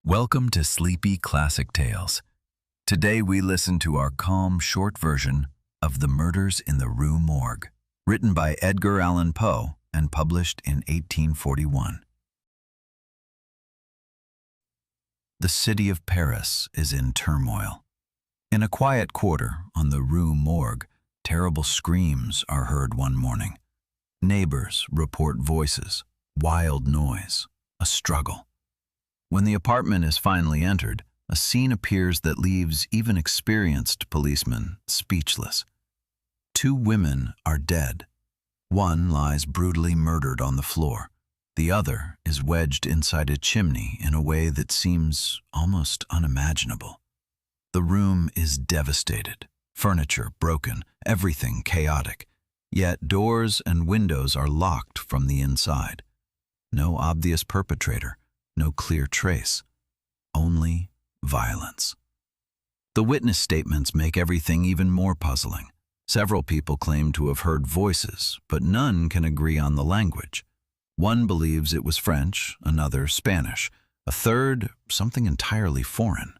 Welcome to Sleepy Classic Tales. Today we listen to our calm, short version of The Murders in the Rue Morgue, written by Edgar Allan Poe and published in 1841. The city of Paris is in turmoil. In a quiet quarter on the Rue Morgue, terrible screams are heard one morning. Neighbors report voices, wild noise, a struggle. When the apartment is finally entered, a scene appears that leaves even experienced policemen speechless. Two women are dead. One lies brutally murdered on the floor. The other is wedged inside a chimney in a way that seems almost unimaginable. The room is devastated, furniture broken, everything chaotic. Yet doors and windows are locked from the inside. No obvious perpetrator. No clear trace, only violence. The witness statements make everything even more puzzling. Several people claim to have heard voices, but none can agree on the language. One believes it was French, another Spanish, a third something entirely foreign.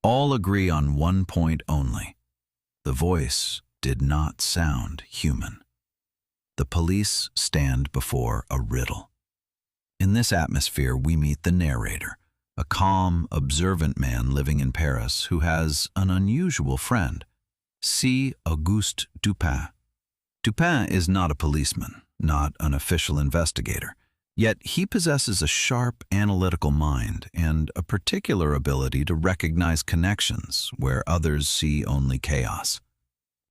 All agree on one point only. The voice did not sound human. The police stand before a riddle. In this atmosphere, we meet the narrator, a calm, observant man living in Paris who has an unusual friend, C. Auguste Dupin. Dupin is not a policeman, not an official investigator, yet he possesses a sharp, analytical mind and a particular ability to recognize connections where others see only chaos.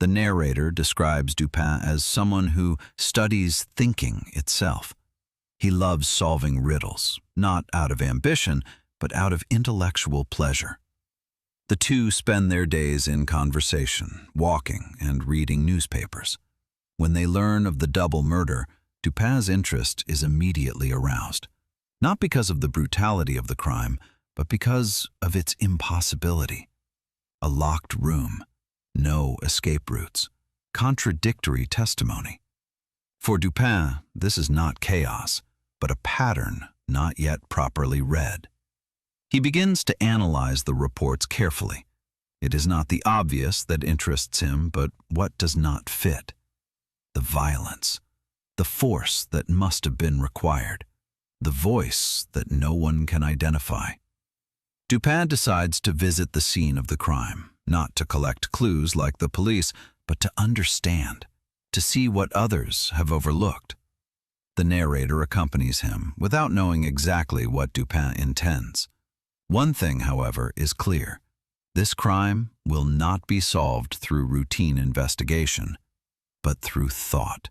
The narrator describes Dupin as someone who studies thinking itself. He loves solving riddles, not out of ambition, but out of intellectual pleasure. The two spend their days in conversation, walking, and reading newspapers. When they learn of the double murder, Dupin's interest is immediately aroused, not because of the brutality of the crime, but because of its impossibility. A locked room, no escape routes, contradictory testimony. For Dupin, this is not chaos, but a pattern not yet properly read. He begins to analyze the reports carefully. It is not the obvious that interests him, but what does not fit. The violence, the force that must have been required, the voice that no one can identify. Dupin decides to visit the scene of the crime, not to collect clues like the police, but to understand, to see what others have overlooked. The narrator accompanies him without knowing exactly what Dupin intends. One thing, however, is clear. This crime will not be solved through routine investigation, but through thought.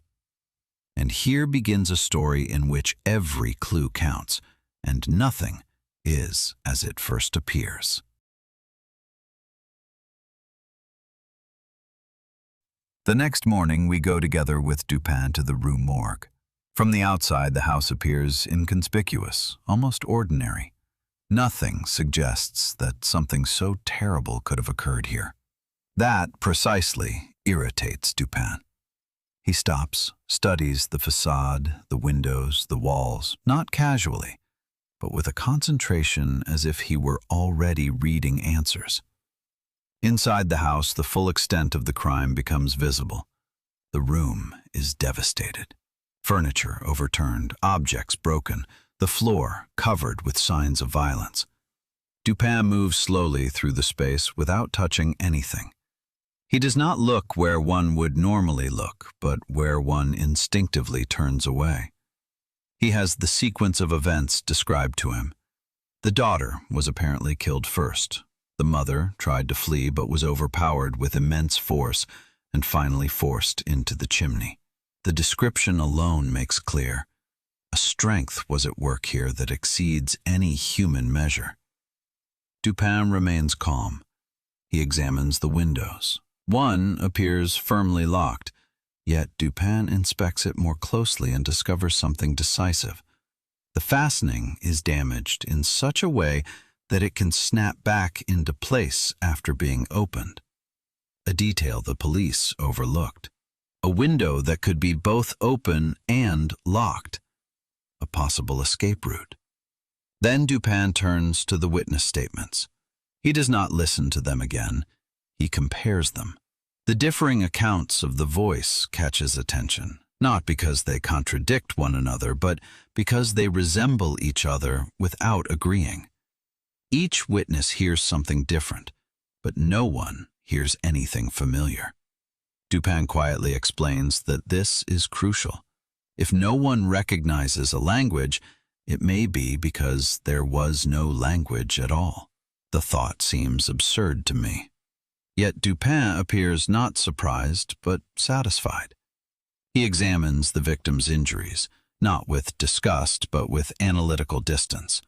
And here begins a story in which every clue counts, and nothing is as it first appears. The next morning, we go together with Dupin to the Rue Morgue. From the outside, the house appears inconspicuous, almost ordinary. Nothing suggests that something so terrible could have occurred here. That, precisely, irritates Dupin. He stops, studies the facade, the windows, the walls, not casually, but with a concentration as if he were already reading answers. Inside the house, the full extent of the crime becomes visible. The room is devastated. Furniture overturned, objects broken, the floor covered with signs of violence. Dupin moves slowly through the space without touching anything. He does not look where one would normally look, but where one instinctively turns away. He has the sequence of events described to him. The daughter was apparently killed first. The mother tried to flee but was overpowered with immense force and finally forced into the chimney. The description alone makes clear. A strength was at work here that exceeds any human measure. Dupin remains calm. He examines the windows. One appears firmly locked, yet Dupin inspects it more closely and discovers something decisive. The fastening is damaged in such a way that it can snap back into place after being opened. A detail the police overlooked. A window that could be both open and locked. A possible escape route. Then Dupin turns to the witness statements. He does not listen to them again. He compares them. The differing accounts of the voice catch his attention, not because they contradict one another, but because they resemble each other without agreeing. Each witness hears something different, but no one hears anything familiar. Dupin quietly explains that this is crucial. If no one recognizes a language, it may be because there was no language at all. The thought seems absurd to me. Yet Dupin appears not surprised, but satisfied. He examines the victim's injuries, not with disgust, but with analytical distance.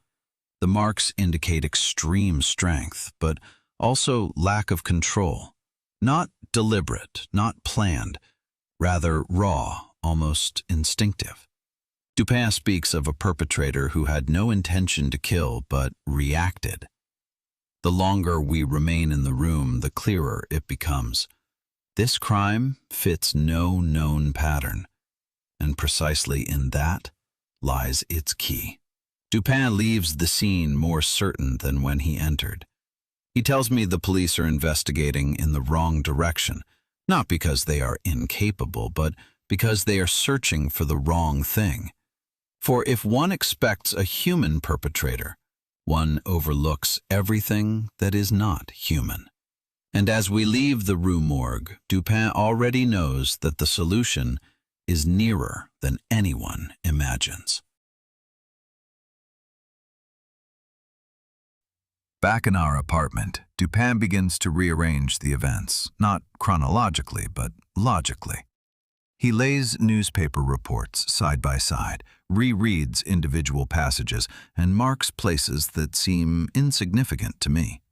The marks indicate extreme strength, but also lack of control. Not deliberate, not planned, rather raw, almost instinctive. Dupin speaks of a perpetrator who had no intention to kill, but reacted. The longer we remain in the room, the clearer it becomes. This crime fits no known pattern, and precisely in that lies its key. Dupin leaves the scene more certain than when he entered. He tells me the police are investigating in the wrong direction, not because they are incapable, but because they are searching for the wrong thing. For if one expects a human perpetrator, one overlooks everything that is not human. And as we leave the Rue Morgue, Dupin already knows that the solution is nearer than anyone imagines. Back in our apartment, Dupin begins to rearrange the events, not chronologically, but logically. He lays newspaper reports side by side, rereads individual passages, and marks places that seem insignificant to me.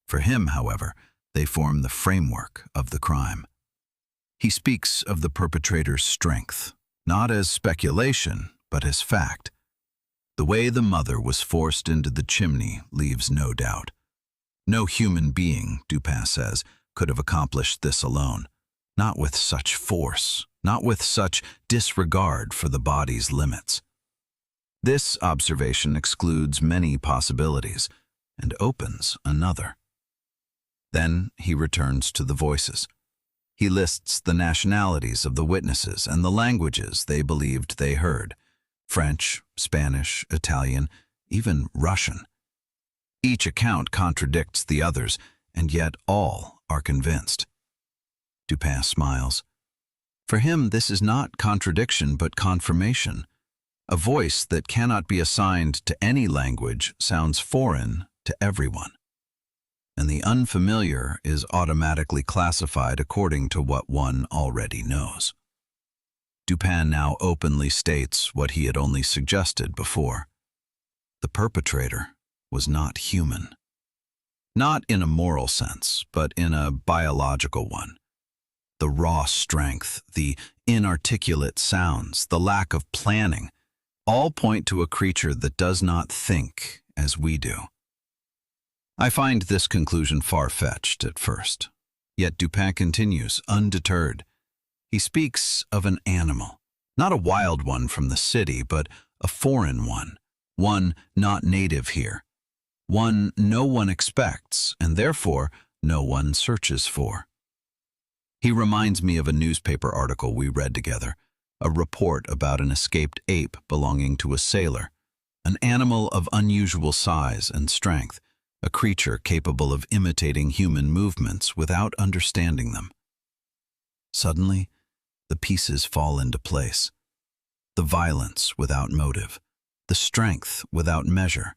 For him, however, they form the framework of the crime. He speaks of the perpetrator's strength, not as speculation, but as fact. The way the mother was forced into the chimney leaves no doubt. No human being, Dupin says, could have accomplished this alone. Not with such force, not with such disregard for the body's limits. This observation excludes many possibilities and opens another. Then he returns to the voices. He lists the nationalities of the witnesses and the languages they believed they heard: French, Spanish, Italian, even Russian. Each account contradicts the others, and yet all are convinced. Dupin smiles. For him, this is not contradiction but confirmation. A voice that cannot be assigned to any language sounds foreign to everyone. And the unfamiliar is automatically classified according to what one already knows. Dupin now openly states what he had only suggested before. The perpetrator was not human. Not in a moral sense, but in a biological one. The raw strength, the inarticulate sounds, the lack of planning, all point to a creature that does not think as we do. I find this conclusion far-fetched at first, yet Dupin continues, undeterred. He speaks of an animal, not a wild one from the city, but a foreign one not native here, one no one expects, and therefore no one searches for. He reminds me of a newspaper article we read together, a report about an escaped ape belonging to a sailor, an animal of unusual size and strength, a creature capable of imitating human movements without understanding them. Suddenly, the pieces fall into place. The violence without motive, the strength without measure,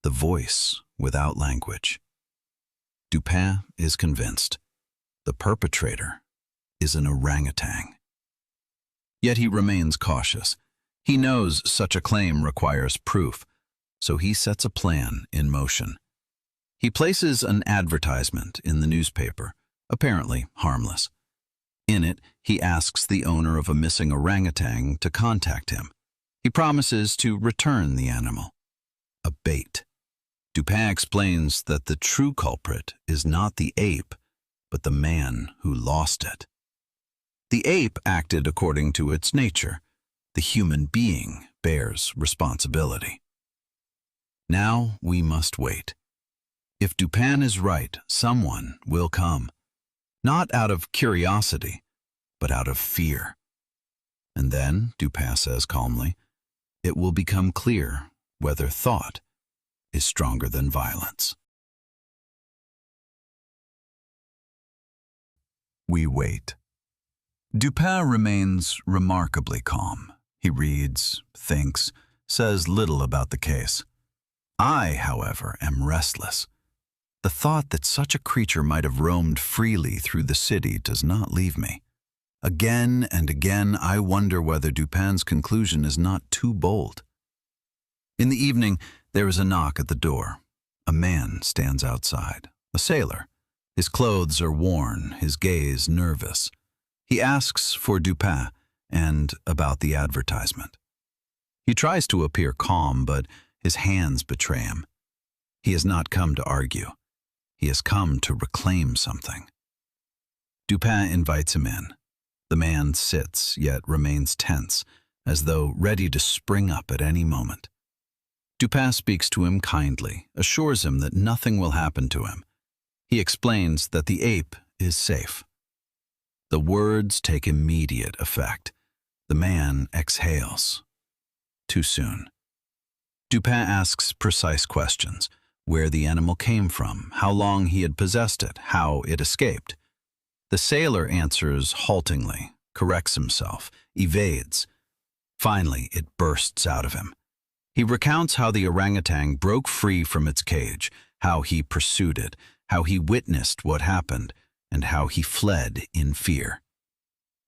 the voice without language. Dupin is convinced. The perpetrator is an orangutan. Yet he remains cautious. He knows such a claim requires proof, so he sets a plan in motion. He places an advertisement in the newspaper, apparently harmless. In it, he asks the owner of a missing orangutan to contact him. He promises to return the animal. A bait. Dupin explains that the true culprit is not the ape, but the man who lost it. The ape acted according to its nature. The human being bears responsibility. Now we must wait. If Dupin is right, someone will come. Not out of curiosity, but out of fear. And then, Dupin says calmly, it will become clear whether thought is stronger than violence. We wait. Dupin remains remarkably calm. He reads, thinks, says little about the case. I, however, am restless. The thought that such a creature might have roamed freely through the city does not leave me. Again and again I wonder whether Dupin's conclusion is not too bold. In the evening, there is a knock at the door. A man stands outside, a sailor. His clothes are worn, his gaze nervous. He asks for Dupin and about the advertisement. He tries to appear calm, but his hands betray him. He has not come to argue. He has come to reclaim something. Dupin invites him in. The man sits, yet remains tense, as though ready to spring up at any moment. Dupin speaks to him kindly, assures him that nothing will happen to him. He explains that the ape is safe. The words take immediate effect. The man exhales. Too soon. Dupin asks precise questions: where the animal came from, how long he had possessed it, how it escaped. The sailor answers haltingly, corrects himself, evades. Finally, it bursts out of him. He recounts how the orangutan broke free from its cage, how he pursued it, how he witnessed what happened, and how he fled in fear.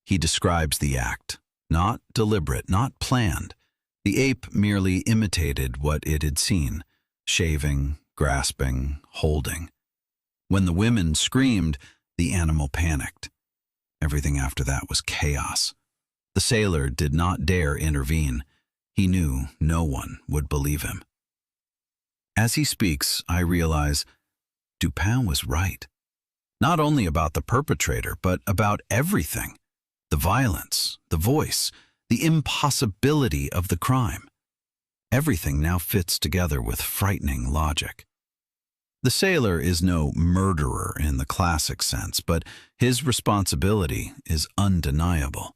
He describes the act, not deliberate, not planned. The ape merely imitated what it had seen, shaving, grasping, holding. When the women screamed, the animal panicked. Everything after that was chaos. The sailor did not dare intervene. He knew no one would believe him. As he speaks, I realize Dupin was right. Not only about the perpetrator, but about everything. The violence, the voice, the impossibility of the crime. Everything now fits together with frightening logic. The sailor is no murderer in the classic sense, but his responsibility is undeniable.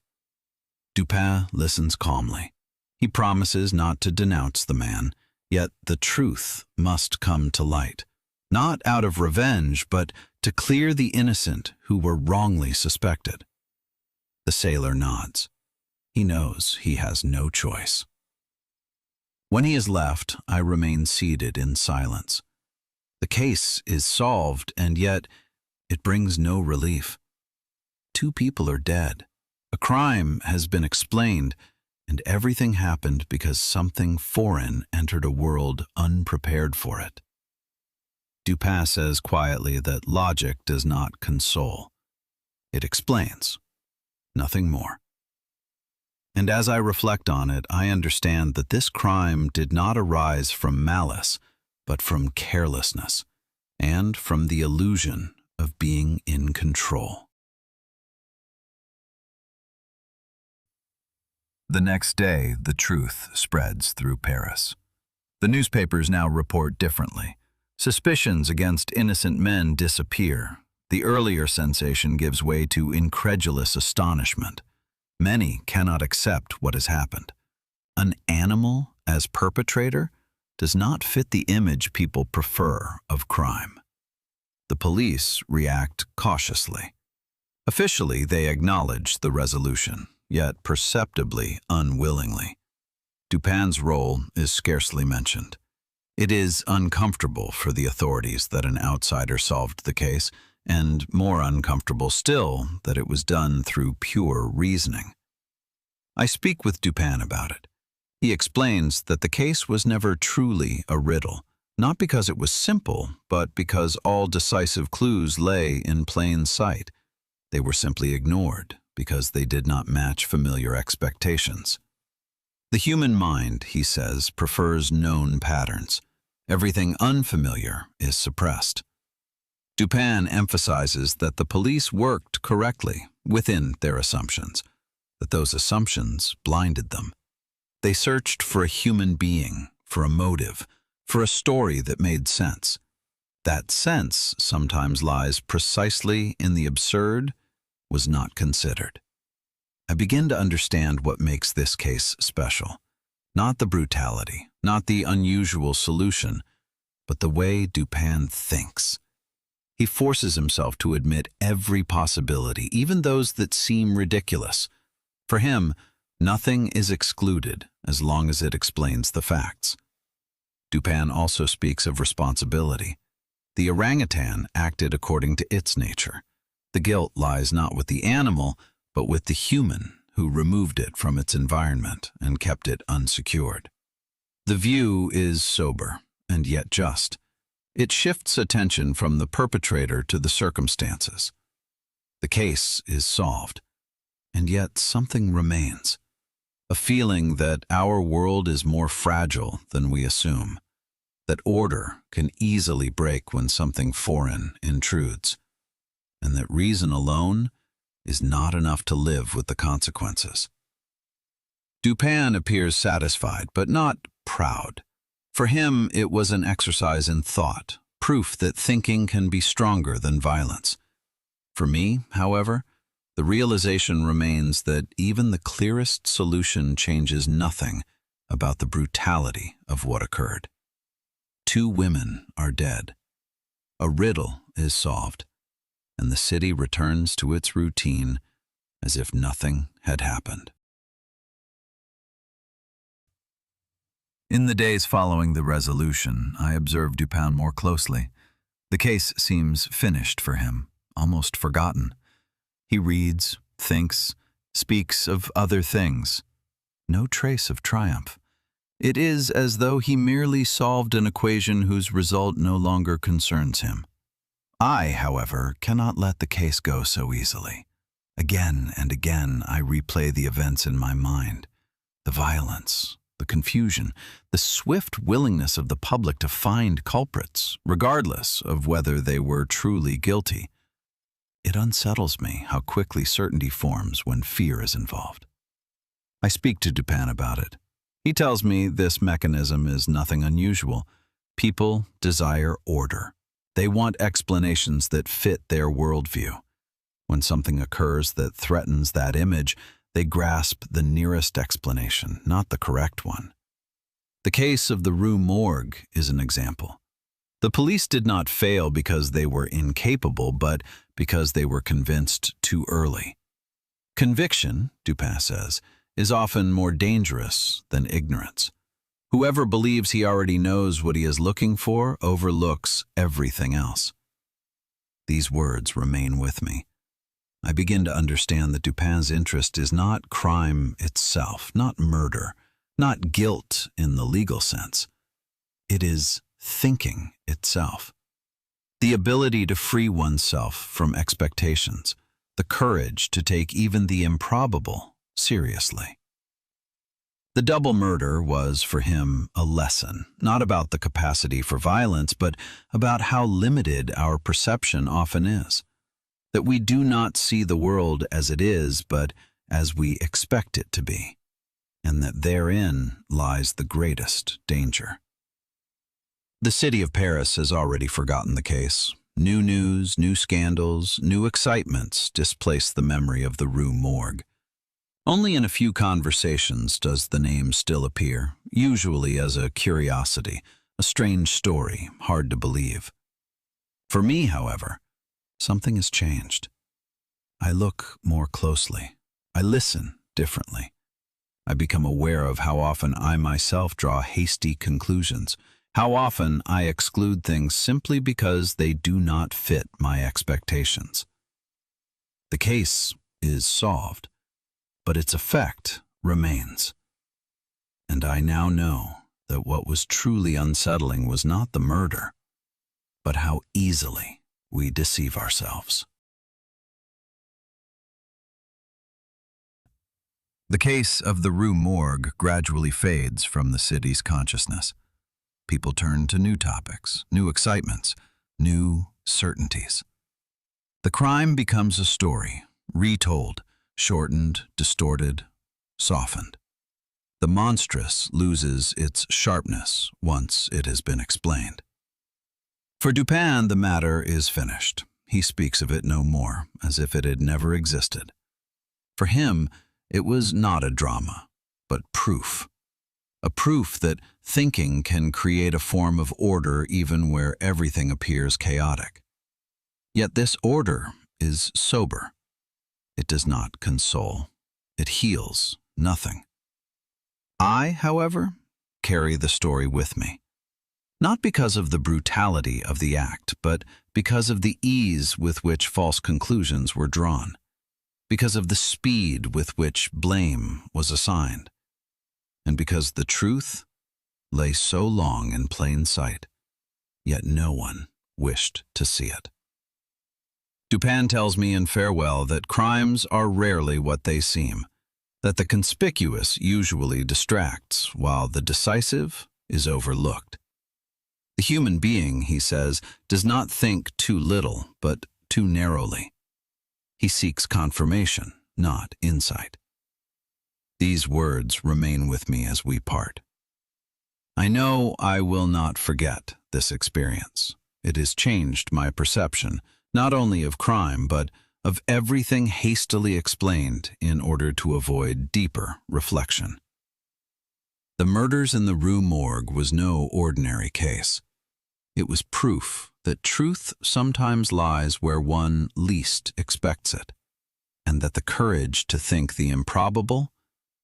Dupin listens calmly. He promises not to denounce the man, yet the truth must come to light, not out of revenge, but to clear the innocent who were wrongly suspected. The sailor nods. He knows he has no choice. When he is left, I remain seated in silence. The case is solved, and yet it brings no relief. 2 people are dead. A crime has been explained, and everything happened because something foreign entered a world unprepared for it. Dupin says quietly that logic does not console. It explains, nothing more. And as I reflect on it, I understand that this crime did not arise from malice, but from carelessness, and from the illusion of being in control. The next day, the truth spreads through Paris. The newspapers now report differently. Suspicions against innocent men disappear. The earlier sensation gives way to incredulous astonishment. Many cannot accept what has happened. An animal as perpetrator does not fit the image people prefer of crime. The police react cautiously. Officially, they acknowledge the resolution, yet perceptibly unwillingly. Dupin's role is scarcely mentioned. It is uncomfortable for the authorities that an outsider solved the case, and more uncomfortable still that it was done through pure reasoning. I speak with Dupin about it. He explains that the case was never truly a riddle, not because it was simple, but because all decisive clues lay in plain sight. They were simply ignored because they did not match familiar expectations. The human mind, he says, prefers known patterns. Everything unfamiliar is suppressed. Dupin emphasizes that the police worked correctly within their assumptions, that those assumptions blinded them. They searched for a human being, for a motive, for a story that made sense. That sense sometimes lies precisely in the absurd was not considered. I begin to understand what makes this case special. Not the brutality, not the unusual solution, but the way Dupin thinks. He forces himself to admit every possibility, even those that seem ridiculous. For him, nothing is excluded as long as it explains the facts. Dupin also speaks of responsibility. The orangutan acted according to its nature. The guilt lies not with the animal, but with the human who removed it from its environment and kept it unsecured. The view is sober and yet just. It shifts attention from the perpetrator to the circumstances. The case is solved, and yet something remains. A feeling that our world is more fragile than we assume, that order can easily break when something foreign intrudes, and that reason alone is not enough to live with the consequences. Dupin appears satisfied, but not proud. For him, it was an exercise in thought, proof that thinking can be stronger than violence. For me, however, the realization remains that even the clearest solution changes nothing about the brutality of what occurred. 2 women are dead. A riddle is solved, and the city returns to its routine as if nothing had happened. In the days following the resolution, I observed Dupin more closely. The case seems finished for him, almost forgotten. He reads, thinks, speaks of other things. No trace of triumph. It is as though he merely solved an equation whose result no longer concerns him. I, however, cannot let the case go so easily. Again and again I replay the events in my mind. The violence, the confusion, the swift willingness of the public to find culprits, regardless of whether they were truly guilty. It unsettles me how quickly certainty forms when fear is involved. I speak to Dupin about it. He tells me this mechanism is nothing unusual. People desire order. They want explanations that fit their worldview. When something occurs that threatens that image, they grasp the nearest explanation, not the correct one. The case of the Rue Morgue is an example. The police did not fail because they were incapable, but because they were convinced too early. Conviction, Dupin says, is often more dangerous than ignorance. Whoever believes he already knows what he is looking for overlooks everything else. These words remain with me. I begin to understand that Dupin's interest is not crime itself, not murder, not guilt in the legal sense. It is thinking itself. The ability to free oneself from expectations, the courage to take even the improbable seriously. The double murder was, for him, a lesson, not about the capacity for violence, but about how limited our perception often is. That we do not see the world as it is, but as we expect it to be, and that therein lies the greatest danger. The city of Paris has already forgotten the case. New news, new scandals, new excitements displace the memory of the Rue Morgue. Only in a few conversations does the name still appear, usually as a curiosity, a strange story, hard to believe. For me, however, something has changed. I look more closely. I listen differently. I become aware of how often I myself draw hasty conclusions, how often I exclude things simply because they do not fit my expectations. The case is solved, but its effect remains. And I now know that what was truly unsettling was not the murder, but how easily we deceive ourselves. The case of the Rue Morgue gradually fades from the city's consciousness. People turn to new topics, new excitements, new certainties. The crime becomes a story, retold, shortened, distorted, softened. The monstrous loses its sharpness once it has been explained. For Dupin, the matter is finished. He speaks of it no more, as if it had never existed. For him, it was not a drama, but proof. A proof that thinking can create a form of order even where everything appears chaotic. Yet this order is sober. It does not console. It heals nothing. I, however, carry the story with me. Not because of the brutality of the act, but because of the ease with which false conclusions were drawn, because of the speed with which blame was assigned, and because the truth lay so long in plain sight, yet no one wished to see it. Dupin tells me in Farewell that crimes are rarely what they seem, that the conspicuous usually distracts, while the decisive is overlooked. The human being, he says, does not think too little, but too narrowly. He seeks confirmation, not insight. These words remain with me as we part. I know I will not forget this experience. It has changed my perception, not only of crime, but of everything hastily explained in order to avoid deeper reflection. The murders in the Rue Morgue was no ordinary case. It was proof that truth sometimes lies where one least expects it, and that the courage to think the improbable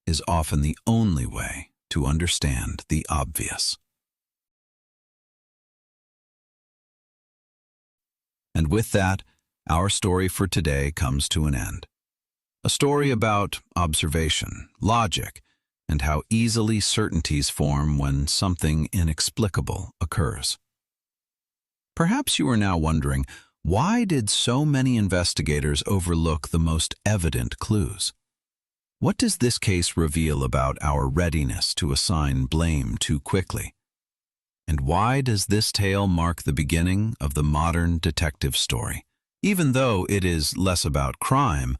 is often the only way to understand the obvious. And with that, our story for today comes to an end. A story about observation, logic, and how easily certainties form when something inexplicable occurs. Perhaps you are now wondering, why did so many investigators overlook the most evident clues? What does this case reveal about our readiness to assign blame too quickly? And why does this tale mark the beginning of the modern detective story, even though it is less about crime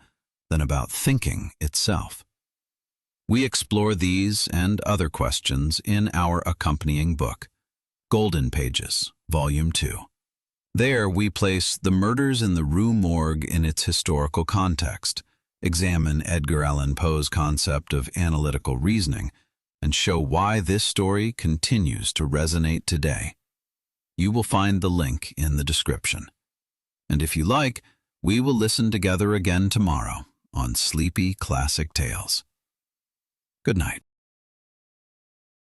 than about thinking itself? We explore these and other questions in our accompanying book, Golden Pages, Volume 2. There we place the murders in the Rue Morgue in its historical context, examine Edgar Allan Poe's concept of analytical reasoning, and show why this story continues to resonate today. You will find the link in the description. And if you like, we will listen together again tomorrow on Sleepy Classic Tales. Good night.